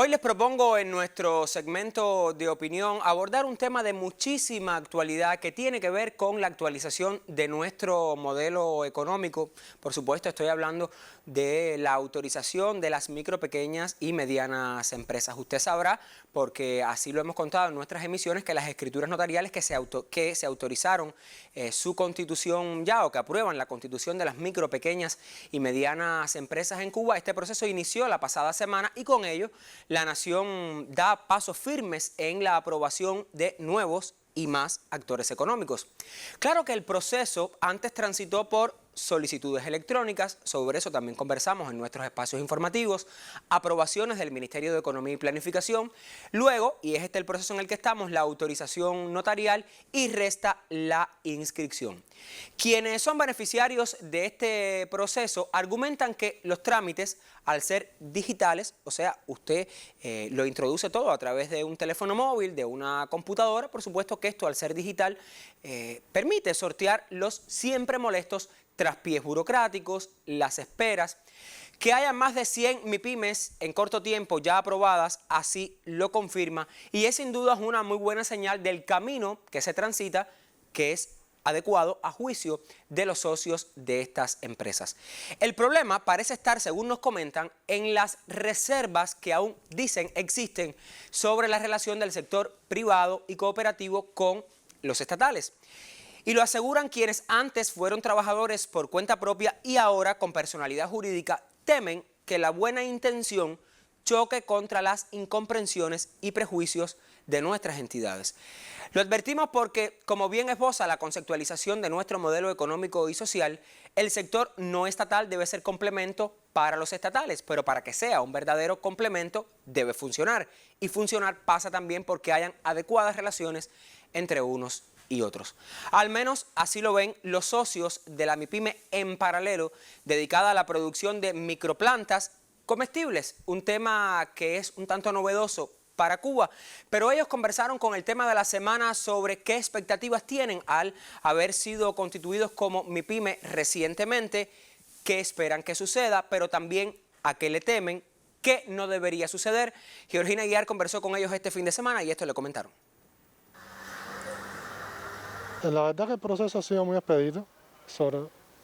Hoy les propongo en nuestro segmento de opinión abordar un tema de muchísima actualidad que tiene que ver con la actualización de nuestro modelo económico. Por supuesto, estoy hablando de la autorización de las micro, pequeñas y medianas empresas. Usted sabrá, porque así lo hemos contado en nuestras emisiones, que las escrituras notariales que se autorizaron su constitución ya o que aprueban la constitución de las micro, pequeñas y medianas empresas en Cuba, este proceso inició la pasada semana y con ello la nación da pasos firmes en la aprobación de nuevos y más actores económicos. Claro que el proceso antes transitó por solicitudes electrónicas, sobre eso también conversamos en nuestros espacios informativos, aprobaciones del Ministerio de Economía y Planificación, luego, y es este el proceso en el que estamos, la autorización notarial y resta la inscripción. Quienes son beneficiarios de este proceso argumentan que los trámites, al ser digitales, o sea, usted lo introduce todo a través de un teléfono móvil, de una computadora, por supuesto que esto al ser digital permite sortear los siempre molestos traspiés burocráticos, las esperas. Que haya más de 100 MIPYMES en corto tiempo ya aprobadas, así lo confirma, y es sin duda una muy buena señal del camino que se transita, que es adecuado a juicio de los socios de estas empresas. El problema parece estar, según nos comentan, en las reservas que aún dicen existen sobre la relación del sector privado y cooperativo con los estatales. Y lo aseguran quienes antes fueron trabajadores por cuenta propia y ahora con personalidad jurídica temen que la buena intención choque contra las incomprensiones y prejuicios de nuestras entidades. Lo advertimos porque, como bien esboza la conceptualización de nuestro modelo económico y social, el sector no estatal debe ser complemento para los estatales, pero para que sea un verdadero complemento debe funcionar. Y funcionar pasa también porque hayan adecuadas relaciones entre unos y otros. Al menos así lo ven los socios de la MIPYME en paralelo, dedicada a la producción de microplantas comestibles, un tema que es un tanto novedoso para Cuba, pero ellos conversaron con el tema de la semana sobre qué expectativas tienen al haber sido constituidos como MIPYME recientemente, qué esperan que suceda, pero también a qué le temen, qué no debería suceder. Georgina Aguiar conversó con ellos este fin de semana y esto le comentaron. La verdad que el proceso ha sido muy expedito,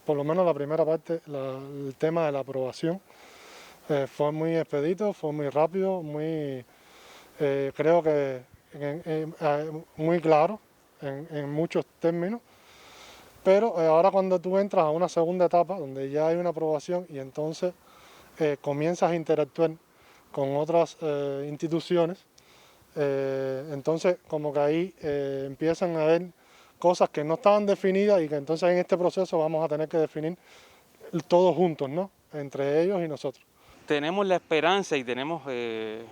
por lo menos la primera parte, el tema de la aprobación fue muy expedito, fue muy rápido, creo que muy claro en muchos términos, pero ahora cuando tú entras a una segunda etapa donde ya hay una aprobación y entonces comienzas a interactuar con otras instituciones, entonces como que ahí empiezan a haber cosas que no estaban definidas y que entonces en este proceso vamos a tener que definir todos juntos, ¿no? Entre ellos y nosotros. Tenemos la esperanza y tenemos el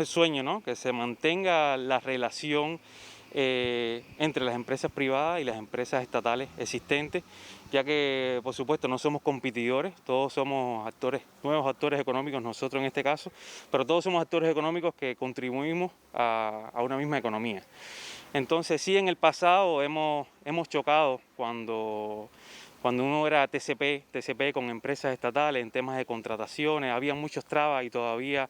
sueño, ¿no? Que se mantenga la relación entre las empresas privadas y las empresas estatales existentes, ya que por supuesto no somos competidores, todos somos actores, nuevos actores económicos, nosotros en este caso, pero todos somos actores económicos que contribuimos a una misma economía. Entonces sí, en el pasado hemos chocado cuando uno era TCP con empresas estatales en temas de contrataciones, había muchos trabas y todavía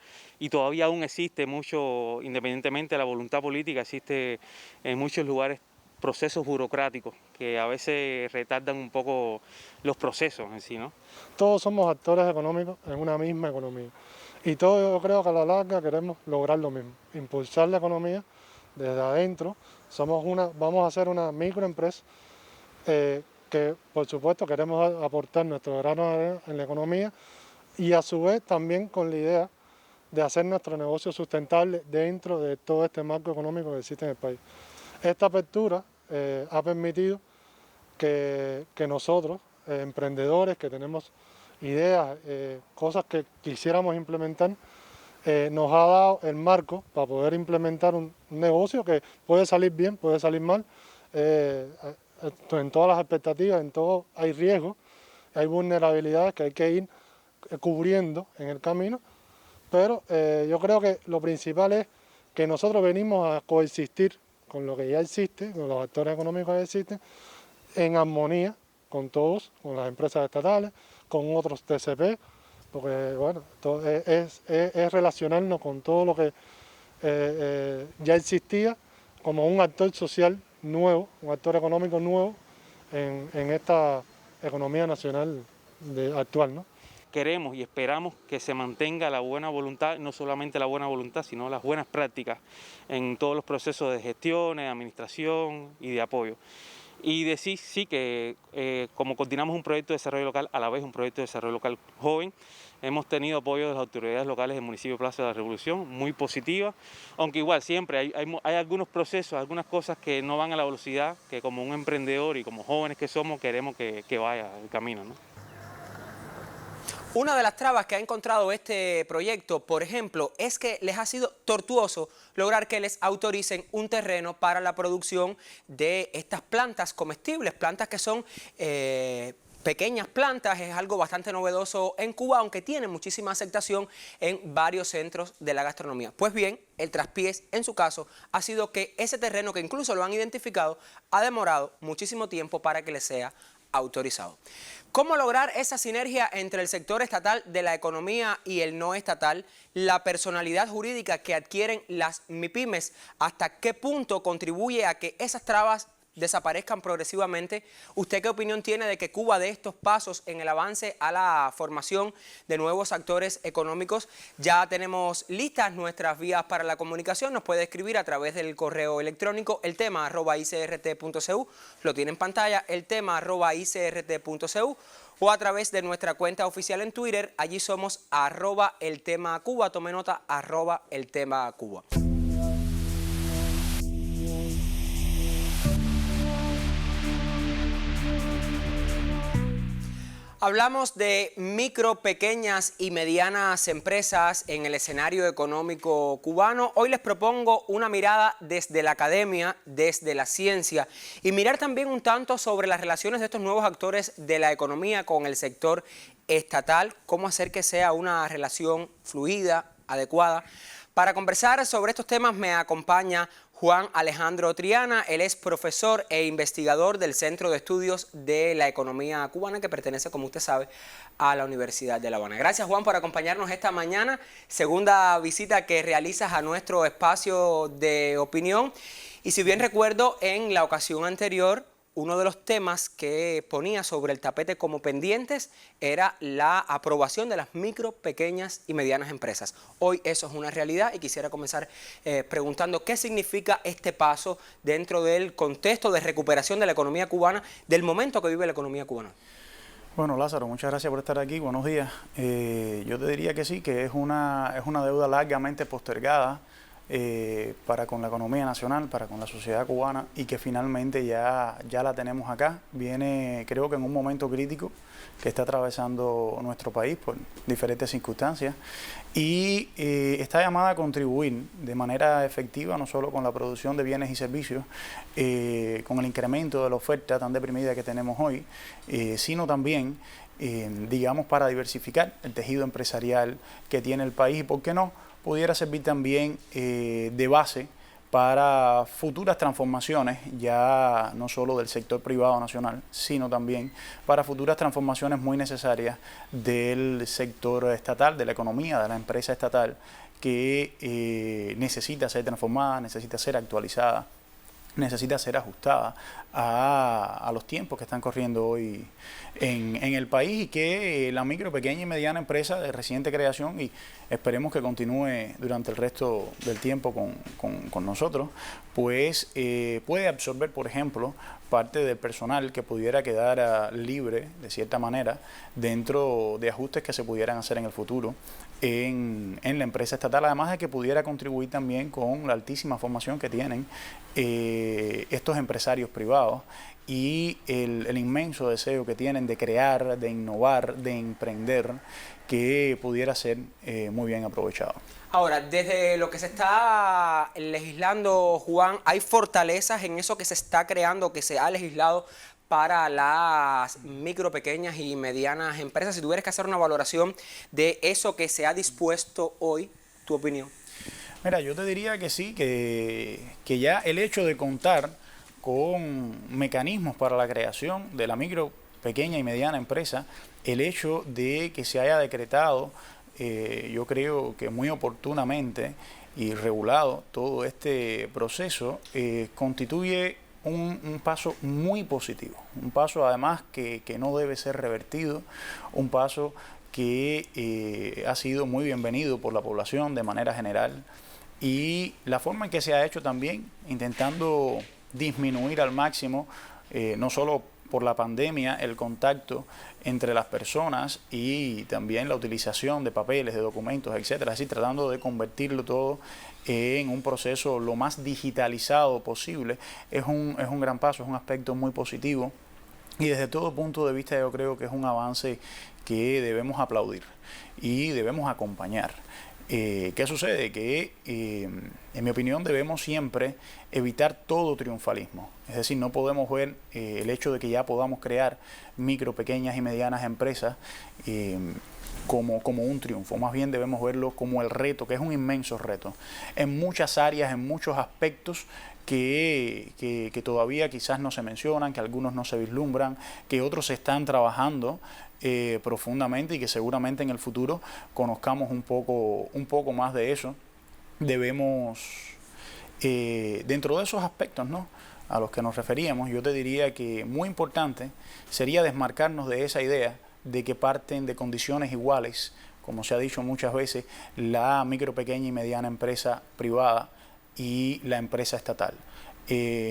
aún existe mucho, independientemente de la voluntad política, existe en muchos lugares procesos burocráticos que a veces retardan un poco los procesos en sí, ¿no? Todos somos actores económicos en una misma economía y todos yo creo que a la larga queremos lograr lo mismo, impulsar la economía desde adentro. Vamos a ser una microempresa que por supuesto queremos aportar nuestro grano de arena en la economía y a su vez también con la idea de hacer nuestro negocio sustentable dentro de todo este marco económico que existe en el país. Esta apertura ha permitido que nosotros, emprendedores que tenemos ideas, cosas que quisiéramos implementar, nos ha dado el marco para poder implementar un negocio que puede salir bien, puede salir mal, en todas las expectativas, en todo hay riesgos, hay vulnerabilidades que hay que ir cubriendo en el camino, pero yo creo que lo principal es que nosotros venimos a coexistir con lo que ya existe, con los actores económicos que existen, en armonía con todos, con las empresas estatales, con otros TCP, porque bueno, es relacionarnos con todo lo que ya existía como un actor social nuevo, un actor económico nuevo en esta economía nacional actual, ¿no? Queremos y esperamos que se mantenga la buena voluntad, no solamente la buena voluntad, sino las buenas prácticas en todos los procesos de gestión, de administración y de apoyo. Y decir sí que como coordinamos un proyecto de desarrollo local, a la vez un proyecto de desarrollo local joven, hemos tenido apoyo de las autoridades locales del municipio de Plaza de la Revolución, muy positiva, aunque igual siempre hay algunos procesos, algunas cosas que no van a la velocidad que como un emprendedor y como jóvenes que somos queremos que vaya el camino, ¿no? Una de las trabas que ha encontrado este proyecto, por ejemplo, es que les ha sido tortuoso lograr que les autoricen un terreno para la producción de estas plantas comestibles, plantas que son pequeñas plantas, es algo bastante novedoso en Cuba, aunque tiene muchísima aceptación en varios centros de la gastronomía. Pues bien, el traspiés, en su caso, ha sido que ese terreno, que incluso lo han identificado, ha demorado muchísimo tiempo para que les sea autorizado. ¿Cómo lograr esa sinergia entre el sector estatal de la economía y el no estatal? La personalidad jurídica que adquieren las MIPYMES, ¿hasta qué punto contribuye a que esas trabas desaparezcan progresivamente? ¿Usted qué opinión tiene de que Cuba dé estos pasos en el avance a la formación de nuevos actores económicos? Ya tenemos listas nuestras vías para la comunicación. Nos puede escribir a través del correo electrónico eltema@icrt.cu, lo tiene en pantalla, eltema@icrt.cu, o a través de nuestra cuenta oficial en Twitter. Allí somos @eltemacuba. Tome nota, @eltemacuba. Hablamos de micro, pequeñas y medianas empresas en el escenario económico cubano. Hoy les propongo una mirada desde la academia, desde la ciencia, y mirar también un tanto sobre las relaciones de estos nuevos actores de la economía con el sector estatal, cómo hacer que sea una relación fluida, adecuada. Para conversar sobre estos temas me acompaña Juan Alejandro Triana. Él es profesor e investigador del Centro de Estudios de la Economía Cubana, que pertenece, como usted sabe, a la Universidad de La Habana. Gracias, Juan, por acompañarnos esta mañana. Segunda visita que realizas a nuestro espacio de opinión. Y si bien recuerdo, en la ocasión anterior, uno de los temas que ponía sobre el tapete como pendientes era la aprobación de las micro, pequeñas y medianas empresas. Hoy eso es una realidad y quisiera comenzar preguntando qué significa este paso dentro del contexto de recuperación de la economía cubana, del momento que vive la economía cubana. Bueno, Lázaro, muchas gracias por estar aquí. Buenos días. Yo te diría que sí, que es una deuda largamente postergada para con la economía nacional, para con la sociedad cubana, y que finalmente ya la tenemos acá. Viene, creo que en un momento crítico que está atravesando nuestro país por diferentes circunstancias, y está llamada a contribuir de manera efectiva no solo con la producción de bienes y servicios, con el incremento de la oferta tan deprimida que tenemos hoy, sino también digamos, para diversificar el tejido empresarial que tiene el país, y por qué no, pudiera servir también de base para futuras transformaciones, ya no solo del sector privado nacional, sino también para futuras transformaciones muy necesarias del sector estatal, de la economía, de la empresa estatal, que necesita ser transformada, necesita ser actualizada, necesita ser ajustada a los tiempos que están corriendo hoy en el país, y que la micro, pequeña y mediana empresa de reciente creación, y esperemos que continúe durante el resto del tiempo con nosotros, pues puede absorber, por ejemplo, parte del personal que pudiera quedar libre, de cierta manera, dentro de ajustes que se pudieran hacer en el futuro en la empresa estatal, además de que pudiera contribuir también con la altísima formación que tienen estos empresarios privados y el inmenso deseo que tienen de crear, de innovar, de emprender, que pudiera ser muy bien aprovechado. Ahora, desde lo que se está legislando, Juan, ¿hay fortalezas en eso que se está creando, que se ha legislado para las micro, pequeñas y medianas empresas? Si tuvieras que hacer una valoración de eso que se ha dispuesto hoy, ¿tu opinión? Mira, yo te diría que sí, que ya el hecho de contar con mecanismos para la creación de la micro, pequeña y mediana empresa, el hecho de que se haya decretado, yo creo que muy oportunamente y regulado todo este proceso, constituye un paso muy positivo, un paso además que no debe ser revertido, un paso que ha sido muy bienvenido por la población de manera general, y la forma en que se ha hecho también, intentando disminuir al máximo, no solo por la pandemia, el contacto entre las personas y también la utilización de papeles, de documentos, etcétera, así tratando de convertirlo todo en un proceso lo más digitalizado posible. Es un gran paso, es un aspecto muy positivo, y desde todo punto de vista yo creo que es un avance que debemos aplaudir y debemos acompañar. ¿Qué sucede? Que en mi opinión debemos siempre evitar todo triunfalismo. Es decir, no podemos ver el hecho de que ya podamos crear micro, pequeñas y medianas empresas como un triunfo. Más bien debemos verlo como el reto, que es un inmenso reto. En muchas áreas, en muchos aspectos que todavía quizás no se mencionan, que algunos no se vislumbran, que otros se están trabajando profundamente, y que seguramente en el futuro conozcamos un poco más de eso. Debemos, dentro de esos aspectos, ¿no?, a los que nos referíamos, yo te diría que muy importante sería desmarcarnos de esa idea de que parten de condiciones iguales, como se ha dicho muchas veces, la micro, pequeña y mediana empresa privada y la empresa estatal.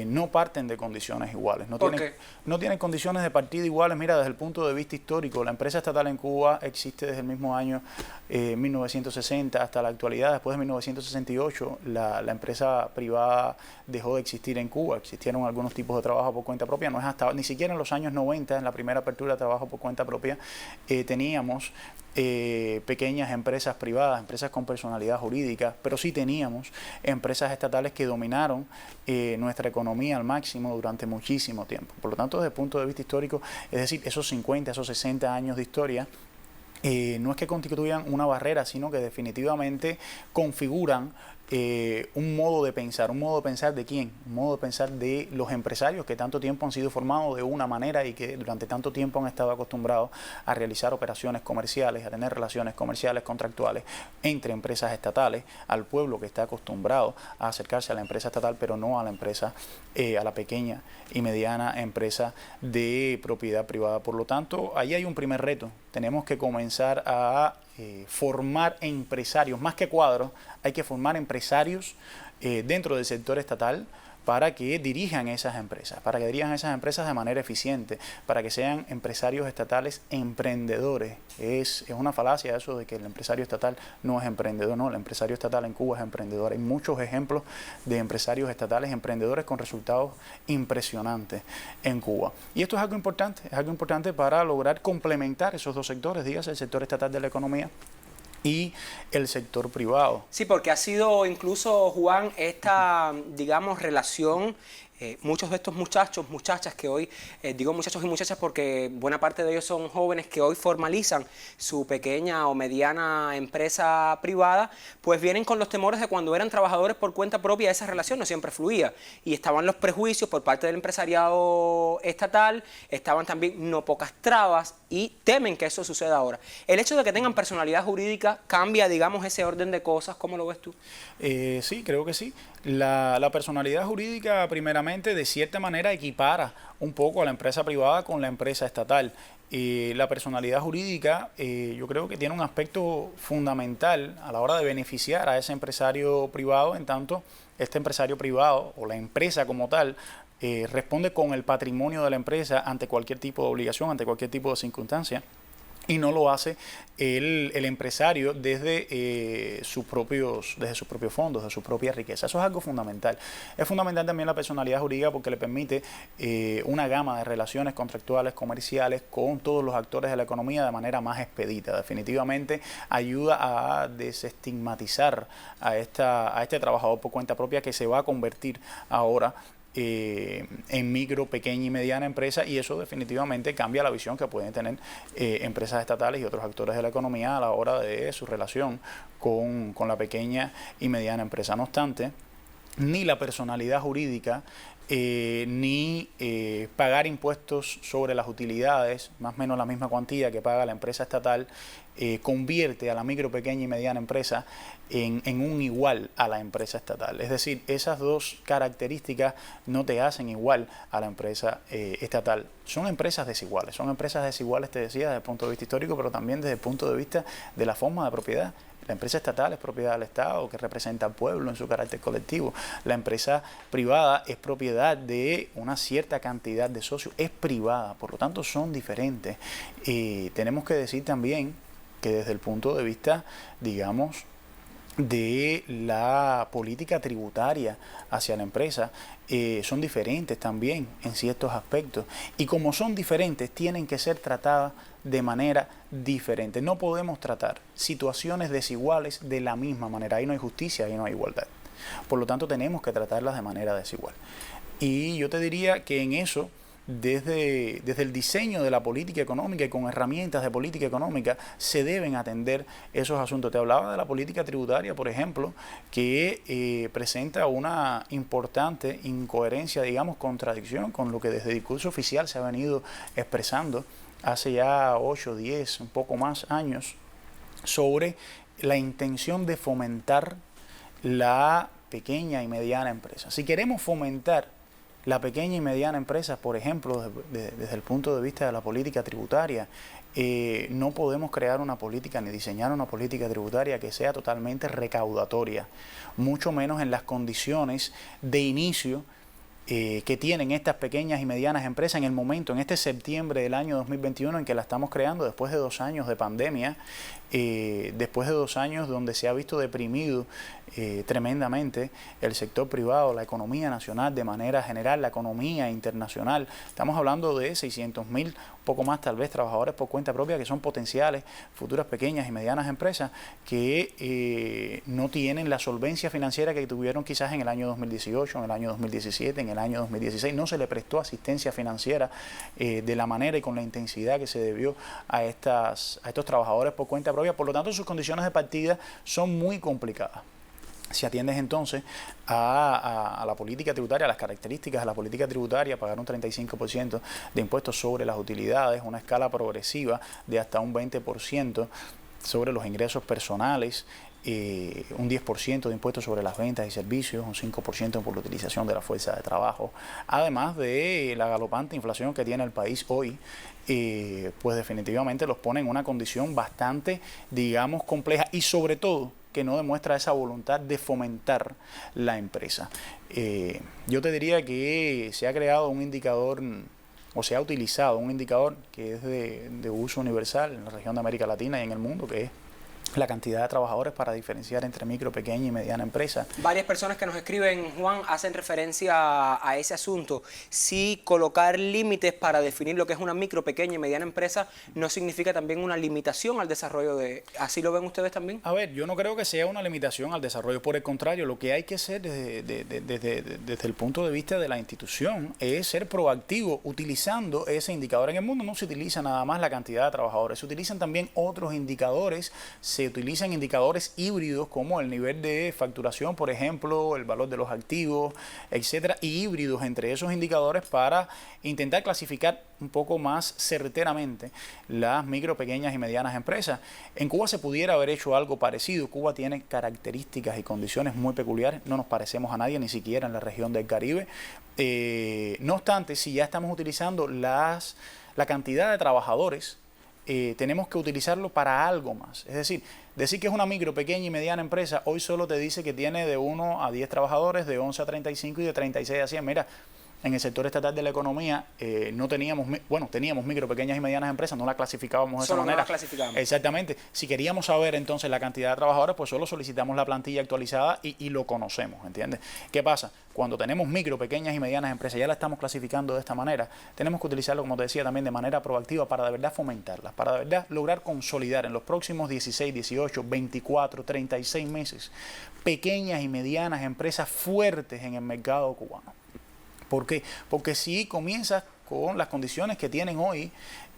No parten de condiciones iguales, no tienen condiciones de partida iguales. Mira, desde el punto de vista histórico, la empresa estatal en Cuba existe desde el mismo año 1960 hasta la actualidad. Después de 1968, la empresa privada dejó de existir en Cuba. Existieron algunos tipos de trabajo por cuenta propia. No es hasta ni siquiera en los años 90, en la primera apertura de trabajo por cuenta propia, teníamos pequeñas empresas privadas, empresas con personalidad jurídica, pero sí teníamos empresas estatales que dominaron nuestra economía al máximo durante muchísimo tiempo. Por lo tanto, desde el punto de vista histórico, es decir, esos 50, esos 60 años de historia, no es que constituyan una barrera, sino que definitivamente configuran un modo de pensar ¿de quién? Un modo de pensar de los empresarios que tanto tiempo han sido formados de una manera y que durante tanto tiempo han estado acostumbrados a realizar operaciones comerciales, a tener relaciones comerciales contractuales entre empresas estatales, al pueblo que está acostumbrado a acercarse a la empresa estatal, pero no a la empresa, a la pequeña y mediana empresa de propiedad privada. Por lo tanto, ahí hay un primer reto. Tenemos que comenzar a formar empresarios, más que cuadros, hay que formar empresarios dentro del sector estatal para que dirijan esas empresas, de manera eficiente, para que sean empresarios estatales emprendedores. Es una falacia eso de que el empresario estatal no es emprendedor. No, el empresario estatal en Cuba es emprendedor. Hay muchos ejemplos de empresarios estatales emprendedores con resultados impresionantes en Cuba. Y esto es algo importante para lograr complementar esos dos sectores, dígase el sector estatal de la economía y el sector privado. Sí, porque ha sido incluso, Juan, esta, digamos, relación, muchos de estos muchachas que hoy, digo muchachos y muchachas porque buena parte de ellos son jóvenes que hoy formalizan su pequeña o mediana empresa privada, pues vienen con los temores de cuando eran trabajadores por cuenta propia, esa relación no siempre fluía. Y estaban los prejuicios por parte del empresariado estatal, estaban también no pocas trabas y temen que eso suceda ahora. El hecho de que tengan personalidad jurídica cambia, digamos, ese orden de cosas. ¿Cómo lo ves tú? Sí, creo que sí. La personalidad jurídica, primeramente, de cierta manera equipara un poco a la empresa privada con la empresa estatal. La personalidad jurídica yo creo que tiene un aspecto fundamental a la hora de beneficiar a ese empresario privado, en tanto este empresario privado o la empresa como tal responde con el patrimonio de la empresa ante cualquier tipo de obligación, ante cualquier tipo de circunstancia. Y no lo hace el empresario desde sus propios fondos, de su propia riqueza. Eso es algo fundamental. Es fundamental también la personalidad jurídica porque le permite una gama de relaciones contractuales, comerciales con todos los actores de la economía de manera más expedita. Definitivamente ayuda a desestigmatizar a este trabajador por cuenta propia que se va a convertir ahora en micro, pequeña y mediana empresa, y eso definitivamente cambia la visión que pueden tener empresas estatales y otros actores de la economía a la hora de su relación con la pequeña y mediana empresa. No obstante, ni la personalidad jurídica ni pagar impuestos sobre las utilidades, más o menos la misma cuantía que paga la empresa estatal, convierte a la micro, pequeña y mediana empresa en un igual a la empresa estatal. Es decir, esas dos características no te hacen igual a la empresa estatal. Son empresas desiguales, te decía, desde el punto de vista histórico, pero también desde el punto de vista de la forma de propiedad. La empresa estatal es propiedad del Estado, que representa al pueblo en su carácter colectivo. La empresa privada es propiedad de una cierta cantidad de socios, es privada, por lo tanto son diferentes. Tenemos que decir también que desde el punto de vista, digamos, de la política tributaria hacia la empresa, son diferentes también en ciertos aspectos, y como son diferentes tienen que ser tratadas de manera diferente. No podemos tratar situaciones desiguales de la misma manera. Ahí no hay justicia, ahí no hay igualdad. Por lo tanto tenemos que tratarlas de manera desigual, y yo te diría que en eso, desde el diseño de la política económica y con herramientas de política económica, se deben atender esos asuntos. Te hablaba de la política tributaria, por ejemplo, que presenta una importante incoherencia, digamos, contradicción con lo que desde el discurso oficial se ha venido expresando hace ya 8, 10, un poco más años, sobre la intención de fomentar la pequeña y mediana empresa. Si queremos fomentar la pequeña y mediana empresa, por ejemplo, desde el punto de vista de la política tributaria, no podemos crear una política ni diseñar una política tributaria que sea totalmente recaudatoria, mucho menos en las condiciones de inicio que tienen estas pequeñas y medianas empresas en el momento, en este septiembre del año 2021, en que la estamos creando después de 2 años de pandemia, después de 2 años donde se ha visto deprimido tremendamente el sector privado, la economía nacional de manera general, la economía internacional. Estamos hablando de 600.000, un poco más tal vez, trabajadores por cuenta propia que son potenciales futuras pequeñas y medianas empresas que no tienen la solvencia financiera que tuvieron quizás en el año 2018, en el año 2017, en el año 2016. No se le prestó asistencia financiera de la manera y con la intensidad que se debió a estos trabajadores por cuenta propia. Por lo tanto, sus condiciones de partida son muy complicadas. Si atiendes entonces a la política tributaria, a las características de la política tributaria, pagar un 35% de impuestos sobre las utilidades, una escala progresiva de hasta un 20% sobre los ingresos personales, un 10% de impuestos sobre las ventas y servicios, un 5% por la utilización de la fuerza de trabajo, además de la galopante inflación que tiene el país hoy, pues definitivamente los pone en una condición bastante, digamos, compleja, y sobre todo que no demuestra esa voluntad de fomentar la empresa. Yo te diría que se ha creado un indicador, o se ha utilizado un indicador que es de uso universal en la región de América Latina y en el mundo, que es la cantidad de trabajadores para diferenciar entre micro, pequeña y mediana empresa. Varias personas que nos escriben, Juan, hacen referencia a ese asunto. Si colocar límites para definir lo que es una micro, pequeña y mediana empresa no significa también una limitación al desarrollo de... ¿Así lo ven ustedes también? A ver, yo no creo que sea una limitación al desarrollo. Por el contrario, lo que hay que hacer desde el punto de vista de la institución es ser proactivo utilizando ese indicador. En el mundo no se utiliza nada más la cantidad de trabajadores, se utilizan también otros indicadores. Se utilizan indicadores híbridos como el nivel de facturación, por ejemplo, el valor de los activos, etcétera, y híbridos entre esos indicadores para intentar clasificar un poco más certeramente las micro, pequeñas y medianas empresas. En Cuba se pudiera haber hecho algo parecido. Cuba tiene características y condiciones muy peculiares, no nos parecemos a nadie, ni siquiera en la región del Caribe. No obstante, si ya estamos utilizando la cantidad de trabajadores, tenemos que utilizarlo para algo más. Es decir que es una micro, pequeña y mediana empresa, hoy solo te dice que tiene de 1 a 10 trabajadores, de 11 a 35 y de 36 a 100. Mira, en el sector estatal de la economía no teníamos, teníamos micro, pequeñas y medianas empresas, no las clasificábamos de esa manera. No las clasificábamos. Exactamente. Si queríamos saber entonces la cantidad de trabajadores, pues solo solicitamos la plantilla actualizada y lo conocemos, ¿entiendes? ¿Qué pasa? Cuando tenemos micro, pequeñas y medianas empresas, ya la estamos clasificando de esta manera, tenemos que utilizarlo, como te decía, también de manera proactiva para de verdad fomentarlas, para de verdad lograr consolidar en los próximos 16, 18, 24, 36 meses pequeñas y medianas empresas fuertes en el mercado cubano. ¿Por qué? Porque si comienzas con las condiciones que tienen hoy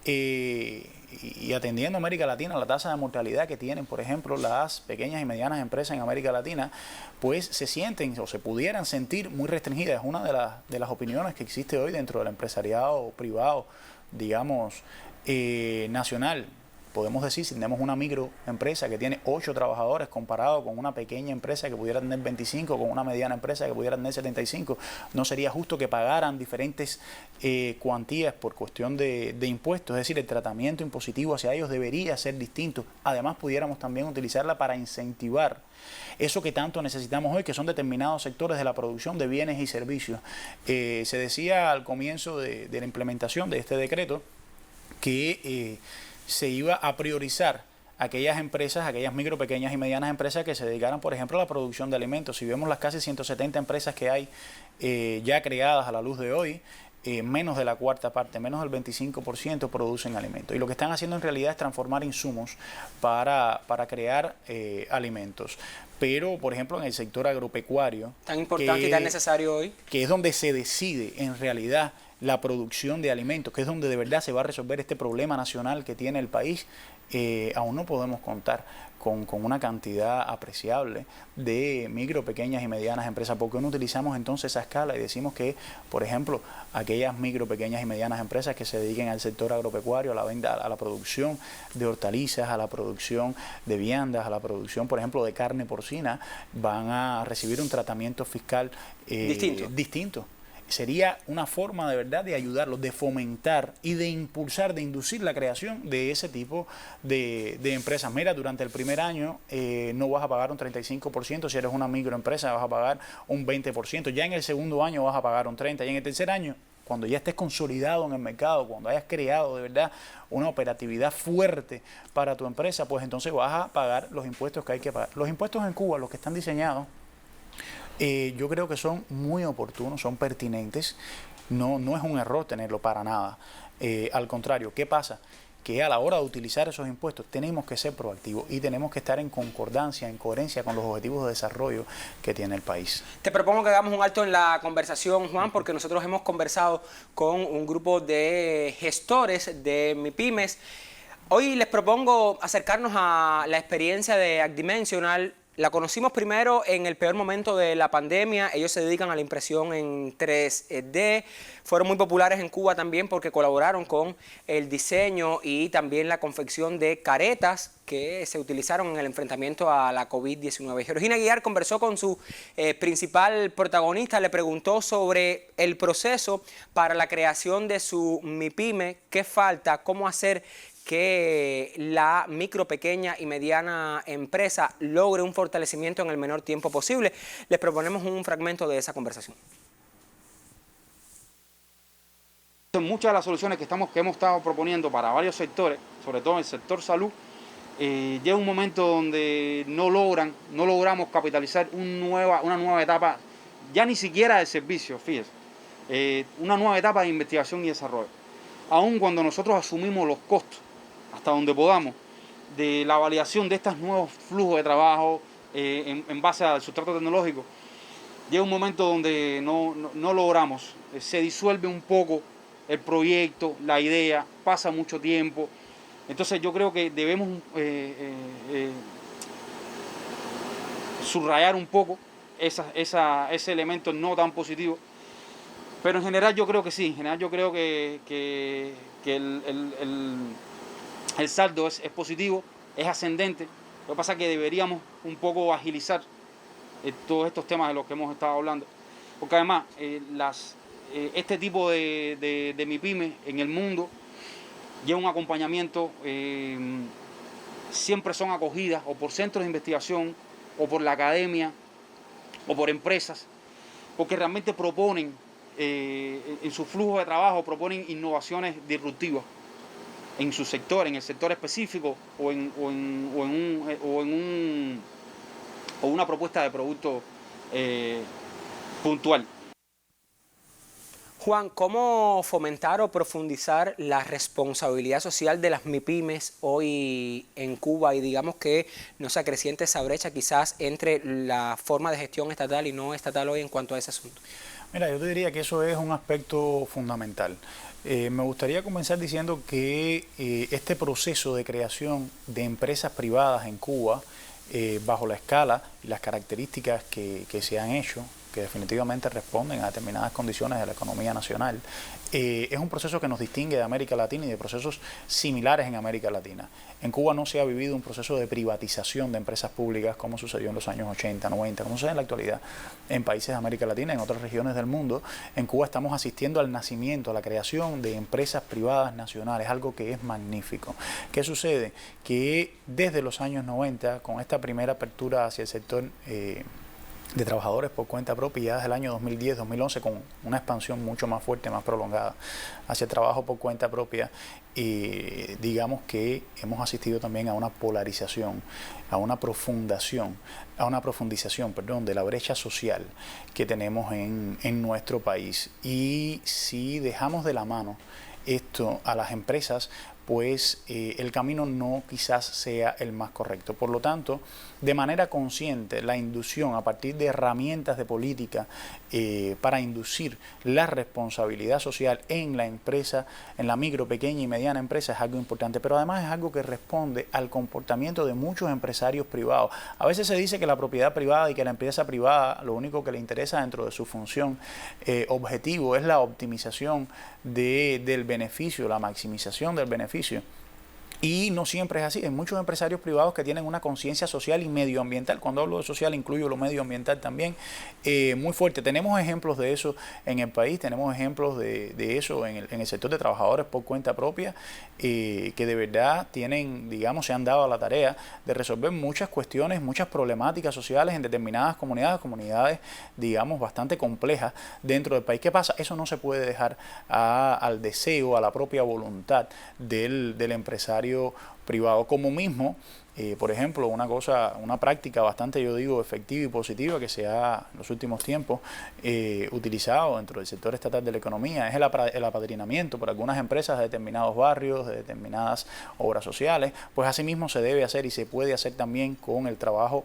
y atendiendo a América Latina, la tasa de mortalidad que tienen, por ejemplo, las pequeñas y medianas empresas en América Latina, pues se sienten o se pudieran sentir muy restringidas. Es una de las opiniones que existe hoy dentro del empresariado privado, digamos, nacional. Podemos decir, si tenemos una microempresa que tiene 8 trabajadores comparado con una pequeña empresa que pudiera tener 25, con una mediana empresa que pudiera tener 75, no sería justo que pagaran diferentes cuantías por cuestión de impuestos. Es decir, el tratamiento impositivo hacia ellos debería ser distinto. Además, pudiéramos también utilizarla para incentivar eso que tanto necesitamos hoy, que son determinados sectores de la producción de bienes y servicios. Se decía al comienzo de la implementación de este decreto que se iba a priorizar aquellas empresas, aquellas micro, pequeñas y medianas empresas que se dedicaran, por ejemplo, a la producción de alimentos. Si vemos las casi 170 empresas que hay ya creadas a la luz de hoy, menos de la cuarta parte, menos del 25% producen alimentos. Y lo que están haciendo en realidad es transformar insumos para crear alimentos. Pero, por ejemplo, en el sector agropecuario, tan importante y tan necesario hoy, que es donde se decide en realidad la producción de alimentos, que es donde de verdad se va a resolver este problema nacional que tiene el país, aún no podemos contar con una cantidad apreciable de micro, pequeñas y medianas empresas. ¿Por qué no utilizamos entonces esa escala y decimos que, por ejemplo, aquellas micro, pequeñas y medianas empresas que se dediquen al sector agropecuario, a la venta, a la producción de hortalizas, a la producción de viandas, a la producción, por ejemplo, de carne porcina, van a recibir un tratamiento fiscal distinto? Sería una forma de verdad de ayudarlos, de fomentar y de impulsar, de inducir la creación de ese tipo de empresas. Mira, durante el primer año no vas a pagar un 35%, si eres una microempresa vas a pagar un 20%, ya en el segundo año vas a pagar un 30% y en el tercer año, cuando ya estés consolidado en el mercado, cuando hayas creado de verdad una operatividad fuerte para tu empresa, pues entonces vas a pagar los impuestos que hay que pagar. Los impuestos en Cuba, los que están diseñados, yo creo que son muy oportunos, son pertinentes, no es un error tenerlo para nada. Al contrario, ¿qué pasa? Que a la hora de utilizar esos impuestos tenemos que ser proactivos y tenemos que estar en concordancia, en coherencia con los objetivos de desarrollo que tiene el país. Te propongo que hagamos un alto en la conversación, Juan, porque nosotros hemos conversado con un grupo de gestores de MIPYMES. Hoy les propongo acercarnos a la experiencia de Agdimensional. La conocimos primero en el peor momento de la pandemia. Ellos se dedican a la impresión en 3D. Fueron muy populares en Cuba también porque colaboraron con el diseño y también la confección de caretas que se utilizaron en el enfrentamiento a la COVID-19. Georgina Guillar conversó con su principal protagonista, le preguntó sobre el proceso para la creación de su MIPYME, qué falta, cómo hacer que la micro, pequeña y mediana empresa logre un fortalecimiento en el menor tiempo posible. Les proponemos un fragmento de esa conversación. Muchas de las soluciones que hemos estado proponiendo para varios sectores, sobre todo en el sector salud, llega un momento donde no logramos capitalizar una nueva etapa, ya ni siquiera de servicio, fíjese, una nueva etapa de investigación y desarrollo. Aun cuando nosotros asumimos los costos, hasta donde podamos, de la validación de estos nuevos flujos de trabajo en base al sustrato tecnológico, llega un momento donde no logramos, se disuelve un poco el proyecto, la idea, pasa mucho tiempo. Entonces yo creo que debemos subrayar un poco ese elemento no tan positivo. Pero en general yo creo que sí, en general yo creo que el saldo es positivo, es ascendente. Lo que pasa es que deberíamos un poco agilizar todos estos temas de los que hemos estado hablando. Porque además este tipo de MIPYME en el mundo lleva un acompañamiento, siempre son acogidas o por centros de investigación o por la academia o por empresas, porque realmente proponen en su flujo de trabajo, proponen innovaciones disruptivas en su sector, en el sector específico o una propuesta de producto puntual. Juan, ¿cómo fomentar o profundizar la responsabilidad social de las MIPYMES hoy en Cuba y digamos que no se acreciente esa brecha quizás entre la forma de gestión estatal y no estatal hoy en cuanto a ese asunto? Mira, yo te diría que eso es un aspecto fundamental. Me gustaría comenzar diciendo que este proceso de creación de empresas privadas en Cuba, bajo la escala y las características que se han hecho, que definitivamente responden a determinadas condiciones de la economía nacional, es un proceso que nos distingue de América Latina y de procesos similares en América Latina. En Cuba no se ha vivido un proceso de privatización de empresas públicas como sucedió en los años 80, 90, como sucede en la actualidad en países de América Latina, en otras regiones del mundo. En Cuba estamos asistiendo al nacimiento, a la creación de empresas privadas nacionales, algo que es magnífico. ¿Qué sucede? Que desde los años 90, con esta primera apertura hacia el sector de trabajadores por cuenta propia, ya desde el año 2010-2011, con una expansión mucho más fuerte, más prolongada hacia el trabajo por cuenta propia, digamos que hemos asistido también a una polarización, a una profundización de la brecha social que tenemos en nuestro país. Y si dejamos de la mano esto a las empresas, pues el camino no quizás sea el más correcto. Por lo tanto, de manera consciente, la inducción a partir de herramientas de política para inducir la responsabilidad social en la empresa, en la micro, pequeña y mediana empresa, es algo importante, pero además es algo que responde al comportamiento de muchos empresarios privados. A veces se dice que la propiedad privada y que la empresa privada lo único que le interesa dentro de su función objetivo es la optimización del beneficio, la maximización del beneficio. Y no siempre es así. Hay muchos empresarios privados que tienen una conciencia social y medioambiental. Cuando hablo de social incluyo lo medioambiental también, muy fuerte. Tenemos ejemplos de eso en el país, tenemos ejemplos de eso en el sector de trabajadores por cuenta propia, que de verdad tienen, digamos, se han dado a la tarea de resolver muchas cuestiones, muchas problemáticas sociales en determinadas comunidades, digamos, bastante complejas dentro del país. ¿Qué pasa? Eso no se puede dejar al deseo, a la propia voluntad del empresario privado. Como mismo, por ejemplo, una práctica bastante, yo digo, efectiva y positiva que se ha en los últimos tiempos utilizado dentro del sector estatal de la economía es el apadrinamiento por algunas empresas de determinados barrios, de determinadas obras sociales. Pues asimismo se debe hacer y se puede hacer también con el trabajo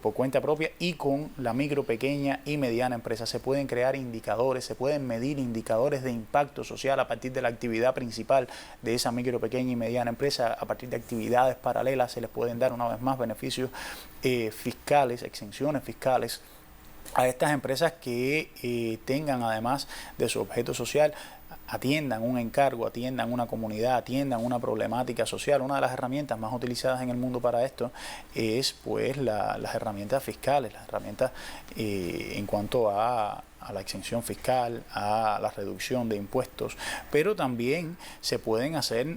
por cuenta propia y con la micro, pequeña y mediana empresa. Se pueden crear indicadores, se pueden medir indicadores de impacto social a partir de la actividad principal de esa micro, pequeña y mediana empresa. A partir de actividades paralelas se les pueden dar una vez más beneficios fiscales, exenciones fiscales a estas empresas que tengan, además de su objeto social, atiendan un encargo, atiendan una comunidad, atiendan una problemática social. Una de las herramientas más utilizadas en el mundo para esto es pues las herramientas fiscales, las herramientas en cuanto a la exención fiscal, a la reducción de impuestos, pero también se pueden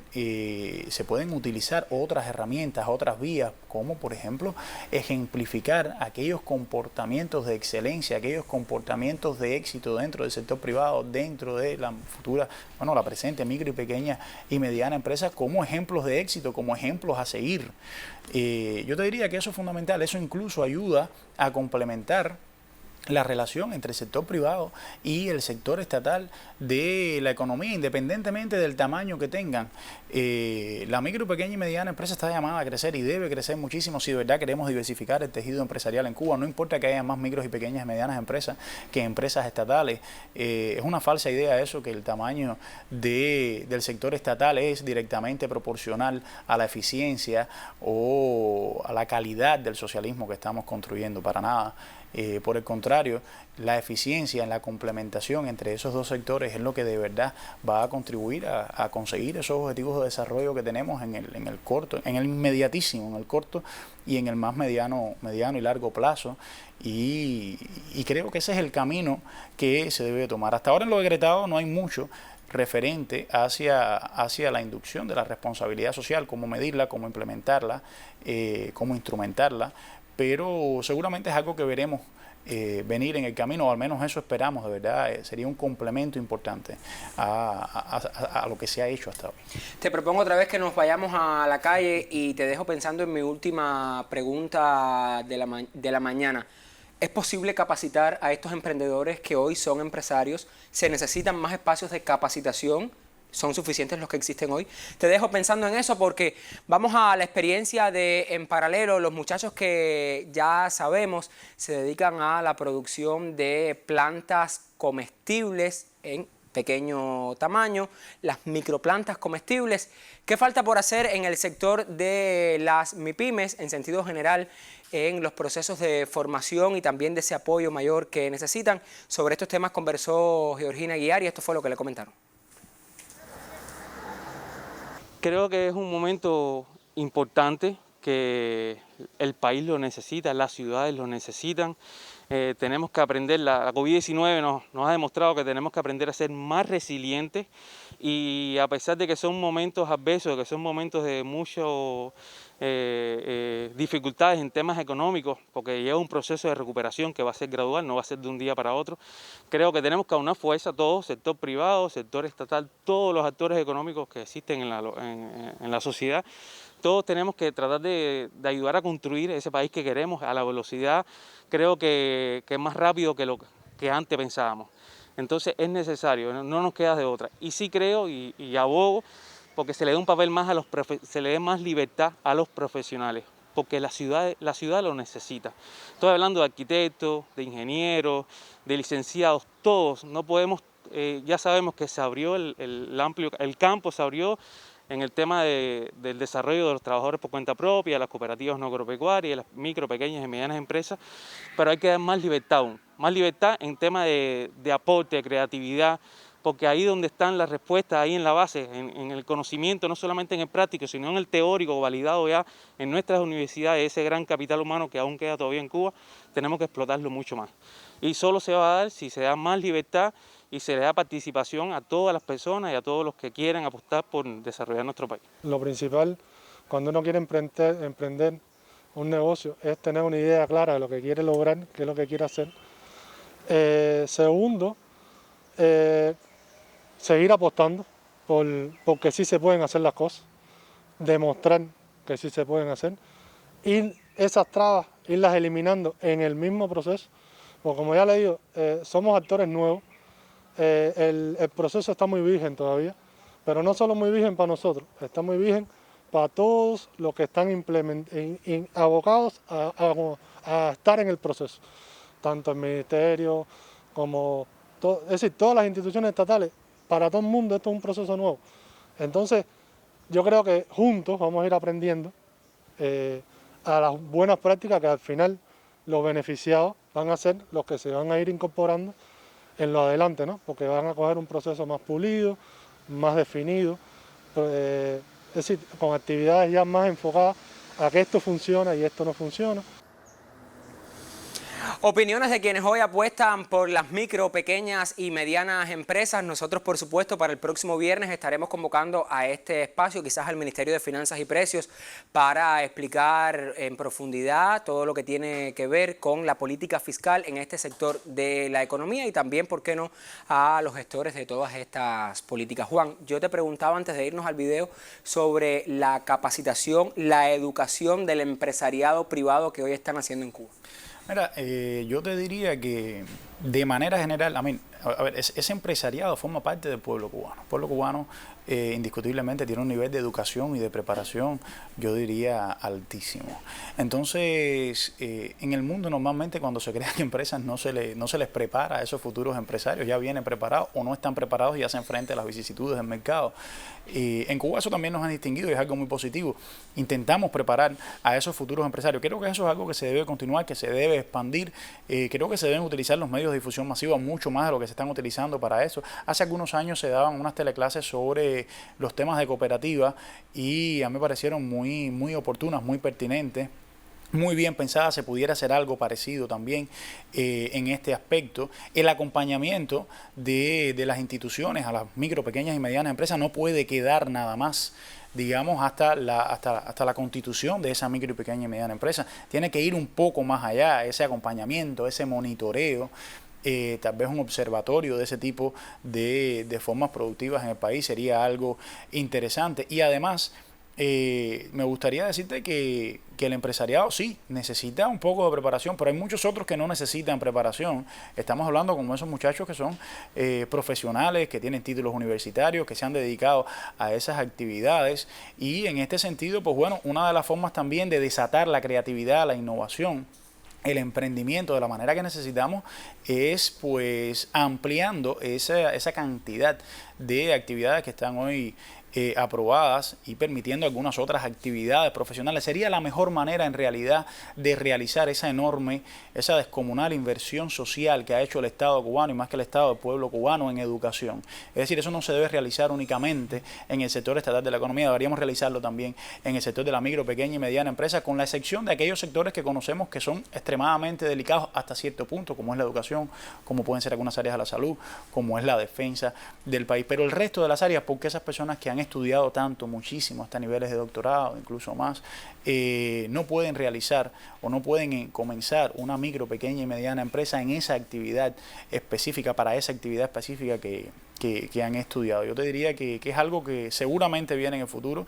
utilizar otras herramientas, otras vías, como por ejemplo ejemplificar aquellos comportamientos de excelencia, aquellos comportamientos de éxito dentro del sector privado, dentro de la futura, la presente micro y pequeña y mediana empresa, como ejemplos de éxito, como ejemplos a seguir. Yo te diría que eso es fundamental, eso incluso ayuda a complementar la relación entre el sector privado y el sector estatal de la economía, independientemente del tamaño que tengan. La micro, pequeña y mediana empresa está llamada a crecer y debe crecer muchísimo si de verdad queremos diversificar el tejido empresarial en Cuba. No importa que haya más micros y pequeñas y medianas empresas que empresas estatales. Es una falsa idea eso, que el tamaño del sector estatal es directamente proporcional a la eficiencia o a la calidad del socialismo que estamos construyendo. Para nada. Por el contrario, la eficiencia en la complementación entre esos dos sectores es lo que de verdad va a contribuir a conseguir esos objetivos de desarrollo que tenemos en el corto, en el inmediatísimo, en el corto y en el más mediano y largo plazo. Y creo que ese es el camino que se debe tomar. Hasta ahora en lo decretado no hay mucho referente hacia la inducción de la responsabilidad social, cómo medirla, cómo implementarla, cómo instrumentarla, pero seguramente es algo que veremos venir en el camino, o al menos eso esperamos, de verdad. Sería un complemento importante a lo que se ha hecho hasta hoy. Te propongo otra vez que nos vayamos a la calle y te dejo pensando en mi última pregunta de la mañana. ¿Es posible capacitar a estos emprendedores que hoy son empresarios? ¿Se necesitan más espacios de capacitación? ¿Son suficientes los que existen hoy? Te dejo pensando en eso porque vamos a la experiencia de En Paralelo. Los muchachos que ya sabemos se dedican a la producción de plantas comestibles en pequeño tamaño, las microplantas comestibles. ¿Qué falta por hacer en el sector de las MIPYMES en sentido general en los procesos de formación y también de ese apoyo mayor que necesitan? Sobre estos temas conversó Georgina Aguiar y esto fue lo que le comentaron. Creo que es un momento importante que el país lo necesita, las ciudades lo necesitan. Tenemos que aprender, la COVID-19 nos ha demostrado que tenemos que aprender a ser más resilientes y a pesar de que son momentos adversos, que son momentos de muchas dificultades en temas económicos, porque lleva un proceso de recuperación que va a ser gradual, no va a ser de un día para otro, creo que tenemos que aunar fuerza todos, sector privado, sector estatal, todos los actores económicos que existen en la sociedad. Todos tenemos que tratar de ayudar a construir ese país que queremos a la velocidad, creo que más rápido que lo que antes pensábamos. Entonces es necesario, no nos queda de otra. Y sí creo y abogo porque se le dé un papel más se le dé más libertad a los profesionales, porque la ciudad lo necesita. Estoy hablando de arquitectos, de ingenieros, de licenciados, todos. No podemos, ya sabemos que se abrió el campo se abrió en el tema del desarrollo de los trabajadores por cuenta propia, las cooperativas no agropecuarias, las micro, pequeñas y medianas empresas, pero hay que dar más libertad aún, más libertad en tema de aporte, de creatividad, porque ahí donde están las respuestas, ahí en la base, en el conocimiento, no solamente en el práctico, sino en el teórico, validado ya en nuestras universidades, ese gran capital humano que aún queda todavía en Cuba, tenemos que explotarlo mucho más. Y solo se va a dar si se da más libertad y se le da participación a todas las personas y a todos los que quieran apostar por desarrollar nuestro país. Lo principal, cuando uno quiere emprender un negocio, es tener una idea clara de lo que quiere lograr, qué es lo que quiere hacer. Segundo, seguir apostando porque sí se pueden hacer las cosas, demostrar que sí se pueden hacer, y esas trabas, irlas eliminando en el mismo proceso, porque como ya le digo, somos actores nuevos. El proceso está muy virgen todavía, pero no solo muy virgen para nosotros, está muy virgen para todos los que están abocados a estar en el proceso, tanto el ministerio como, es decir, todas las instituciones estatales, para todo el mundo esto es un proceso nuevo. Entonces, yo creo que juntos vamos a ir aprendiendo a las buenas prácticas que al final los beneficiados van a ser los que se van a ir incorporando en lo adelante, ¿no? Porque van a coger un proceso más pulido, más definido, es decir, con actividades ya más enfocadas a que esto funciona y esto no funciona. Opiniones de quienes hoy apuestan por las micro, pequeñas y medianas empresas. Nosotros, por supuesto, para el próximo viernes estaremos convocando a este espacio, quizás al Ministerio de Finanzas y Precios, para explicar en profundidad todo lo que tiene que ver con la política fiscal en este sector de la economía y también, ¿por qué no?, a los gestores de todas estas políticas. Juan, yo te preguntaba antes de irnos al video sobre la capacitación, la educación del empresariado privado que hoy están haciendo en Cuba. Mira, yo te diría que de manera general, a ver, ese empresariado forma parte del pueblo cubano. El pueblo cubano indiscutiblemente tiene un nivel de educación y de preparación, yo diría, altísimo. Entonces, en el mundo normalmente cuando se crean empresas no se les prepara a esos futuros empresarios, ya vienen preparados o no están preparados y hacen frente a las vicisitudes del mercado. En Cuba eso también nos ha distinguido y es algo muy positivo. Intentamos preparar a esos futuros empresarios. Creo que eso es algo que se debe continuar, que se debe expandir. Creo que se deben utilizar los medios de difusión masiva mucho más de lo que se están utilizando para eso. Hace algunos años se daban unas teleclases sobre los temas de cooperativa y a mí me parecieron muy oportunas, muy pertinentes. Muy bien pensada, se pudiera hacer algo parecido también en este aspecto. El acompañamiento de las instituciones a las micro, pequeñas y medianas empresas no puede quedar nada más, digamos, hasta la constitución de esa micro, pequeña y mediana empresa. Tiene que ir un poco más allá, ese acompañamiento, ese monitoreo. Tal vez un observatorio de ese tipo de formas productivas en el país sería algo interesante. Y además, me gustaría decirte que el empresariado sí necesita un poco de preparación, pero hay muchos otros que no necesitan preparación. Estamos hablando como esos muchachos que son profesionales, que tienen títulos universitarios, que se han dedicado a esas actividades y en este sentido, pues bueno, una de las formas también de desatar la creatividad, la innovación el emprendimiento de la manera que necesitamos es pues ampliando esa cantidad de actividades que están hoy aprobadas y permitiendo algunas otras actividades profesionales. Sería la mejor manera en realidad de realizar esa enorme, esa descomunal inversión social que ha hecho el Estado cubano y más que el Estado, el pueblo cubano en educación. Es decir, eso no se debe realizar únicamente en el sector estatal de la economía, deberíamos realizarlo también en el sector de la micro, pequeña y mediana empresa, con la excepción de aquellos sectores que conocemos que son extremadamente delicados hasta cierto punto, como es la educación, como pueden ser algunas áreas de la salud, como es la defensa del país. Pero el resto de las áreas, porque esas personas que han estudiado tanto, muchísimo, hasta niveles de doctorado, incluso más, no pueden realizar o no pueden comenzar una micro, pequeña y mediana empresa en esa actividad específica, para esa actividad específica que han estudiado. Yo te diría que es algo que seguramente viene en el futuro.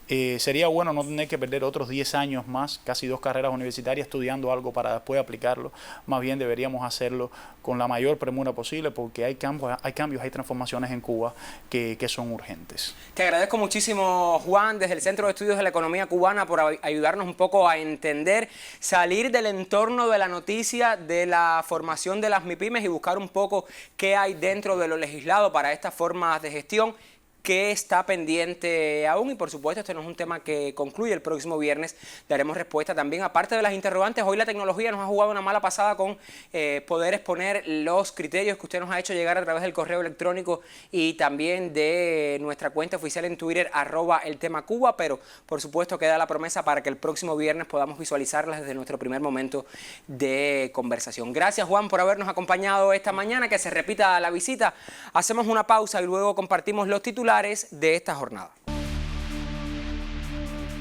Sería bueno no tener que perder otros 10 años más, casi 2 carreras universitarias estudiando algo para después aplicarlo. Más bien deberíamos hacerlo con la mayor premura posible, porque hay cambios, hay transformaciones en Cuba que son urgentes. Te agradezco muchísimo, Juan, desde el Centro de Estudios de la Economía Cubana, por ayudarnos un poco a entender, salir del entorno de la noticia de la formación de las MIPYMES y buscar un poco qué hay dentro de lo legislado para estas formas de gestión, que está pendiente aún, y por supuesto este no es un tema que concluye. El próximo viernes daremos respuesta también, aparte de las interrogantes. Hoy la tecnología nos ha jugado una mala pasada con poder exponer los criterios que usted nos ha hecho llegar a través del correo electrónico y también de nuestra cuenta oficial en Twitter, @eltemacuba, pero por supuesto queda la promesa para que el próximo viernes podamos visualizarlas desde nuestro primer momento de conversación. Gracias, Juan, por habernos acompañado esta mañana, que se repita la visita. Hacemos una pausa y luego compartimos los titulares de esta jornada.